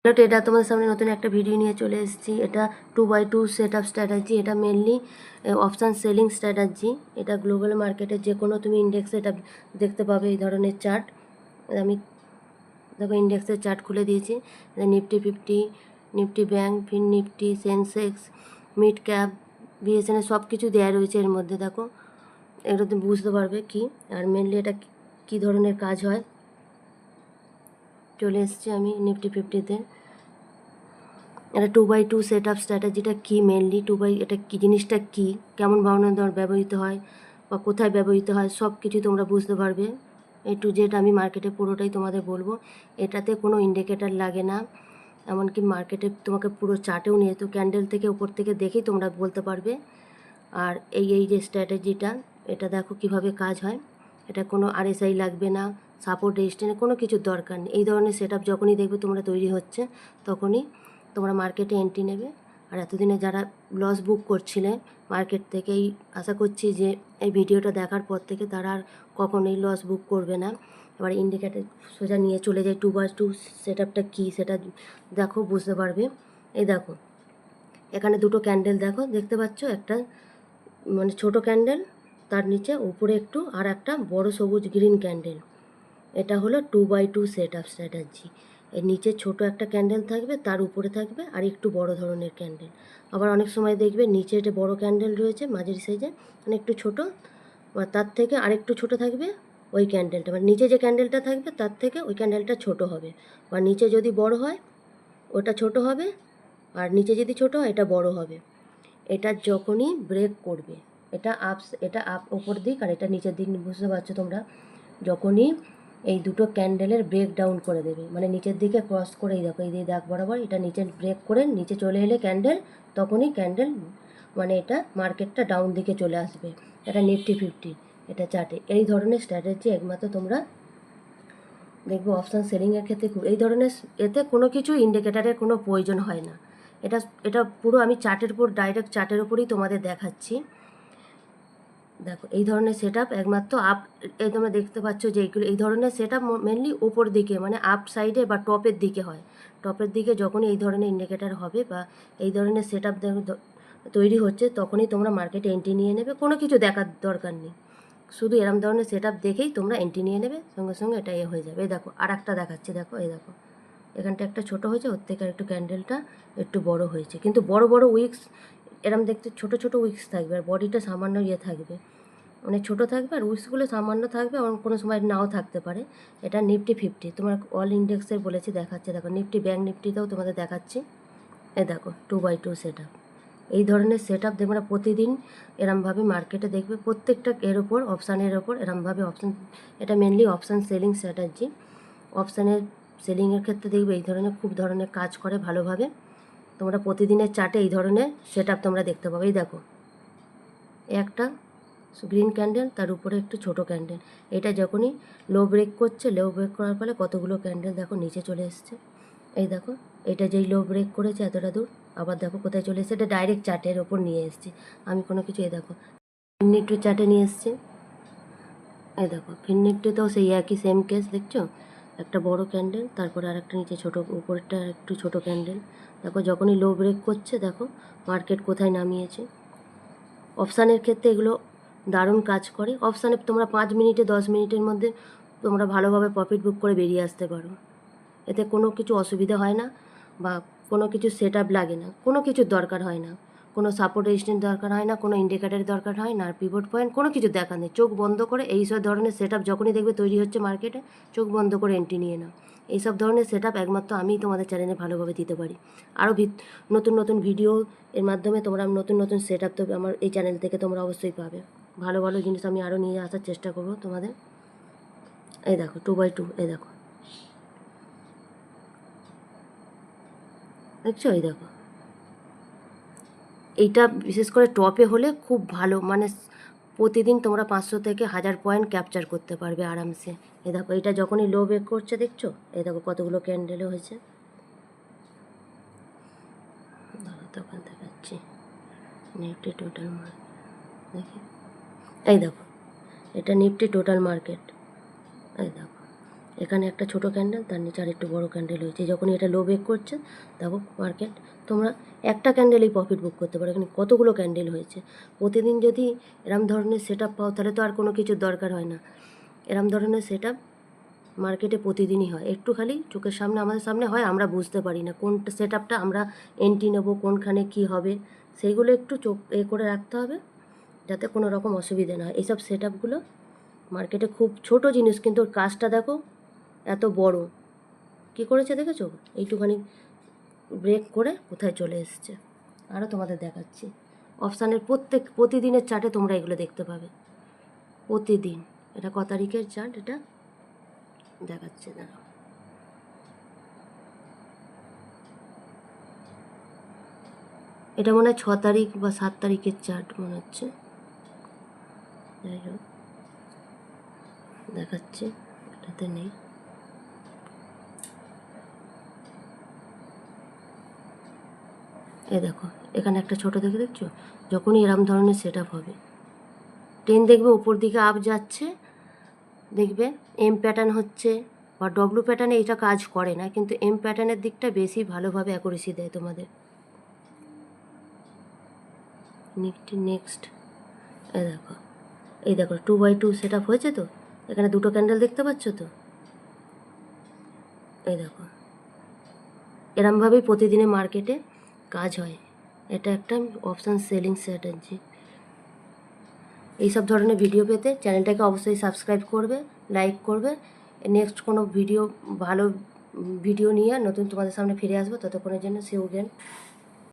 Hello tedder, তোমাদের সামনে নতুন একটা ভিডিও নিয়ে চলে এসেছি। এটা 2x2 সেট আপ স্ট্র্যাটাজি। এটা মেনলি অপশান সেলিং স্ট্র্যাটাজি। এটা গ্লোবাল মার্কেটে যে কোনো তুমি ইন্ডেক্সে এটা দেখতে পাবে এই ধরনের চার্ট। আমি দেখো ইন্ডেক্সের চার্ট খুলে দিয়েছি। Nifty 50, Nifty bank, fin Nifty, Sensex, mid cap, BSNL সব কিছু দেওয়া রয়েছে এর মধ্যে। দেখো এগুলো তুমি বুঝতে পারবে কি আর মেনলি এটা কী ধরনের কাজ হয়। চলে এসেছি আমি নিফটি 50-তে। এটা 2x2 সেট আপ স্ট্র্যাটেজিটা কী, মেনলি এটা কী জিনিসটা কী, কেমন ভাবনার দর ব্যবহৃত হয় বা কোথায় ব্যবহৃত হয় সব কিছু তোমরা বুঝতে পারবে। টু জেড আমি মার্কেটে পুরোটাই তোমাদের বলবো। এটাতে কোনো ইন্ডিকেটার লাগে না, এমনকি মার্কেটে তোমাকে পুরো চার্টেও নিয়ে তো ক্যান্ডেল থেকে উপর থেকে দেখেই তোমরা বলতে পারবে। আর এই যে স্ট্র্যাটেজিটা, এটা দেখো কিভাবে কাজ হয়। এটা কোনো আরএসআই লাগবে না, সাপোর্ট রেজিস্ট্যান্সের কোনো কিছুর দরকার নেই। এই ধরনের সেট আপ যখনই দেখবে তোমরা তৈরি হচ্ছে তখনই তোমরা মার্কেটে এন্ট্রি নেবে। আর এতদিনে যারা লস বুক করছিলে মার্কেট থেকেই, আশা করছি যে এই ভিডিওটা দেখার পর থেকে তারা আর কখনোই লস বুক করবে না। এবার ইন্ডিকেটার সোজা নিয়ে চলে যায় 2x2 সেট আপটা কী সেটা দেখো, বুঝতে পারবে। এই দেখো এখানে দুটো ক্যান্ডেল দেখো, দেখতে পাচ্ছ, একটা মানে ছোট ক্যান্ডেল, তার নিচে উপরে একটু আর একটা বড় সবুজ গ্রিন ক্যান্ডেল। এটা হলো 2x2 সেট আপ স্ট্র্যাটাজি। এর নিচে ছোট একটা ক্যান্ডেল থাকবে, তার উপরে থাকবে আর একটু বড় ধরনের ক্যান্ডেল। আবার অনেক সময় দেখবে নিচে একটা বড় ক্যান্ডেল রয়েছে মাঝারি সাইজে, মানে একটু ছোট, বা তার থেকে আরেকটু ছোট থাকবে ওই ক্যান্ডেলটা, মানে নিচে যে ক্যান্ডেলটা থাকবে তার থেকে ওই ক্যান্ডেলটা ছোট হবে। বা নিচে যদি বড় হয় ওটা ছোট হবে, আর নিচে যদি ছোট হয় এটা বড় হবে। এটা যখনই ব্রেক করবে, এটা আপ ওপর দিক আর এটা নিচের দিক, বুঝতে পারছো তোমরা। যখনই এই দুটো ক্যান্ডেলের ব্রেক ডাউন করে দেবে, মানে নিচের দিকে ক্রস করে, এই দেখো এই দিয়ে দাগ বরাবর এটা নিচে ব্রেক করে নিচে চলে এলে ক্যান্ডেল, তখনই ক্যান্ডেল মানে এটা মার্কেটটা ডাউন দিকে চলে আসবে। এটা নিফটি 50 এটা চার্টে। এই ধরনের স্ট্র্যাটেজি একমাত্র তোমরা দেখবে অপশান সেলিংয়ের ক্ষেত্রে এই ধরনের, এতে কোনো কিছু ইন্ডিকেটারের কোনো প্রয়োজন হয় না। এটা এটা পুরো আমি চার্টের উপর, ডাইরেক্ট চার্টের উপরেই তোমাদের দেখাচ্ছি। দেখো এই ধরনের সেট আপ একমাত্র এই তোমরা দেখতে পাচ্ছ যে এইগুলো, এই ধরনের সেট আপ মেনলি ওপর দিকে মানে আপ সাইডে বা টপের দিকে হয়। টপের দিকে যখনই এই ধরনের ইন্ডিকেটার হবে বা এই ধরনের সেট আপ তৈরি হচ্ছে তখনই তোমরা মার্কেটে এন্ট্রি নিয়ে নেবে, কোনো কিছু দেখার দরকার নেই। শুধু এরম ধরনের সেট আপ দেখেই তোমরা এন্ট্রি নিয়ে নেবে, সঙ্গে সঙ্গে এটা হয়ে যাবে। এই দেখো আর একটা দেখাচ্ছে, দেখো এই দেখো এখানটা একটা ছোট হয়েছে, ওর থেকে আর একটু ক্যান্ডেলটা একটু বড় হয়েছে, কিন্তু বড় বড় উইক্স এরম দেখতে ছোট ছোট উইক্স থাকবে আর বডিটা সামান্য থাকবে, মানে ছোটো থাকবে আর উইক্সগুলো সামান্য থাকবে, এবং কোনো সময় নাও থাকতে পারে। এটা নিফটি 50 তোমার অল ইন্ডেক্সের বলেছি দেখাচ্ছে। দেখো নিফটি ব্যাংক নিফটিতেও তোমাদের দেখাচ্ছি। এই দেখো 2x2 সেট আপ। এই ধরনের সেট আপ তোমরা প্রতিদিন এরমভাবে মার্কেটে দেখবে, প্রত্যেকটা এর ওপর অপশানের ওপর এরমভাবে অপশান। এটা মেনলি অপশান সেলিং স্ট্র্যাটাজি। অপশানের সেলিংয়ের ক্ষেত্রে দেখবে এই ধরনের খুব ধরনের কাজ করে ভালোভাবে। তোমরা প্রতিদিনের চার্টে এই ধরনের সেট আপ তোমরা দেখতে পাবে। এই দেখো একটা গ্রিন ক্যান্ডেল, তার উপরে একটু ছোট ক্যান্ডেল। এটা যখনই লো ব্রেক করছে, লো ব্রেক করার ফলে কতগুলো ক্যান্ডেল দেখো নিচে চলে এসছে। এই দেখো এটা যেই লো ব্রেক করেছে এতটা দূর, আবার দেখো কোথায় চলে এসছে, এটা ডাইরেক্ট চার্টের ওপর নিয়ে এসেছি আমি কোনো কিছু। এই দেখো নিফটি চার্টে নিয়ে এসছে। এই দেখো ফিন নিফটিতেও সেই একই সেম কেস, দেখছো একটা বড় ক্যান্ডেল, তারপরে আর একটা নিচে ছোটো, উপরেরটা একটু ছোট ক্যান্ডেল। দেখো যখনই লো ব্রেক করছে দেখো মার্কেট কোথায় নামিয়েছে। অপশানের ক্ষেত্রে এগুলো দারুণ কাজ করে। অপশানে তোমরা 5 মিনিটে 10 মিনিটের মধ্যে তোমরা ভালোভাবে প্রফিট বুক করে বেরিয়ে আসতে পারো। এতে কোনো কিছু অসুবিধা হয় না বা কোনো কিছু সেট আপ লাগে না, কোনো কিছুর দরকার হয় না, কোনো সাপোর্ট রেজিস্ট্যান্স দরকার হয় না, কোনো ইন্ডিকেটারের দরকার হয় না, আর পিভট পয়েন্ট কোনো কিছু দেখার নেই। চোখ বন্ধ করে এইসব ধরনের সেট আপ যখনই দেখবে তৈরি হচ্ছে মার্কেটে, চোখ বন্ধ করে এন্ট্রি নিয়ে নাও। এইসব ধরনের সেট আপ একমাত্র আমিই তোমাদের চ্যানেলে ভালোভাবে দিতে পারি। আরও নতুন নতুন ভিডিও এর মাধ্যমে তোমরা নতুন নতুন সেট আপ তো আমার এই চ্যানেল থেকে তোমরা অবশ্যই পাবে। ভালো ভালো জিনিস আমি আরও নিয়ে আসার চেষ্টা করবো তোমাদের। এই দেখো 2x2, এই দেখো দেখছো, এই দেখো এইটা বিশেষ করে টপে হলে খুব ভালো, মানে প্রতিদিন তোমরা 500 থেকে 1000 পয়েন্ট ক্যাপচার করতে পারবে আরামসে। এ দেখো এটা যখনই লো ব্রেক করছে দেখছো, এই দেখো কতগুলো ক্যান্ডেলও হয়েছে। তখন দেখাচ্ছি নিফটি টোটাল মার্কেট, দেখি এই দেখো এটা নিফটি টোটাল মার্কেট। এই দেখো এখানে একটা ছোট ক্যান্ডেল, তার নিচে আর একটু বড় ক্যান্ডেল হয়েছে। যখনই এটা লো ব্রেক করছে দেখো মার্কেট, তোমরা একটা ক্যান্ডেলেই প্রফিট বুক করতে পারো। এখানে কতগুলো ক্যান্ডেল হয়েছে। প্রতিদিন যদি এরম ধরনের সেট আপ পাও তাহলে তো আর কোনো কিছুর দরকার হয় না। এরম ধরনের সেট আপ মার্কেটে প্রতিদিনই হয়। একটু খালি চোখের সামনে, আমাদের সামনে হয়, আমরা বুঝতে পারি না কোন সেট আপটা আমরা এন্ট্রি নেবো, কোনখানে কী হবে, সেইগুলো একটু চোখ করে রাখতে হবে যাতে কোনো রকম অসুবিধা না হয়। এইসব সেট আপগুলো মার্কেটে খুব ছোট জিনিস, কিন্তু ওর কাজটা দেখো এত বড়। কী করেছে দেখেছো? এইটুখানি ব্রেক করে কোথায় চলে এসছে। আরও তোমাদের দেখাচ্ছি। অপশানের প্রতিদিনের চার্টে তোমরা এগুলো দেখতে পাবে। প্রতিদিন। এটা ক তারিখের চার্ট এটা দেখাচ্ছে, দাঁড়াও। এটা মনে হয় 6 তারিখ বা 7 তারিখের চার্ট মনে হচ্ছে। যাই হোক, দেখাচ্ছে, এটাতে নেই। এ দেখো, এখানে একটা ছোট দেখছো, যখনই এরম ধরনের সেট আপ হবে, ট্রেন দেখবে উপর দিকে আপ যাচ্ছে, দেখবে এম প্যাটার্ন হচ্ছে বা ডব্লু প্যাটার্নে এটা কাজ করে না, কিন্তু এম প্যাটার্নের দিকটা বেশি ভালোভাবে অ্যাকুরেসি দেয় তোমাদের। নিফটি নেক্সট, এই দেখো 2x2 সেট আপ হয়েছে তো, এখানে দুটো ক্যান্ডেল দেখতে পাচ্ছ তো, এই দেখো এরমভাবেই প্রতিদিনে মার্কেটে কাজ হয়। এটা একটা অপশান সেলিং স্ট্র্যাটেজি। এইসব ধরনের ভিডিও পেতে চ্যানেলটাকে অবশ্যই সাবস্ক্রাইব করবে, লাইক করবে। নেক্সট কোনো ভালো ভিডিও নিয়ে নতুন তোমাদের সামনে ফিরে আসবো। ততক্ষণের জন্য সি ইউ অ্যাগেন।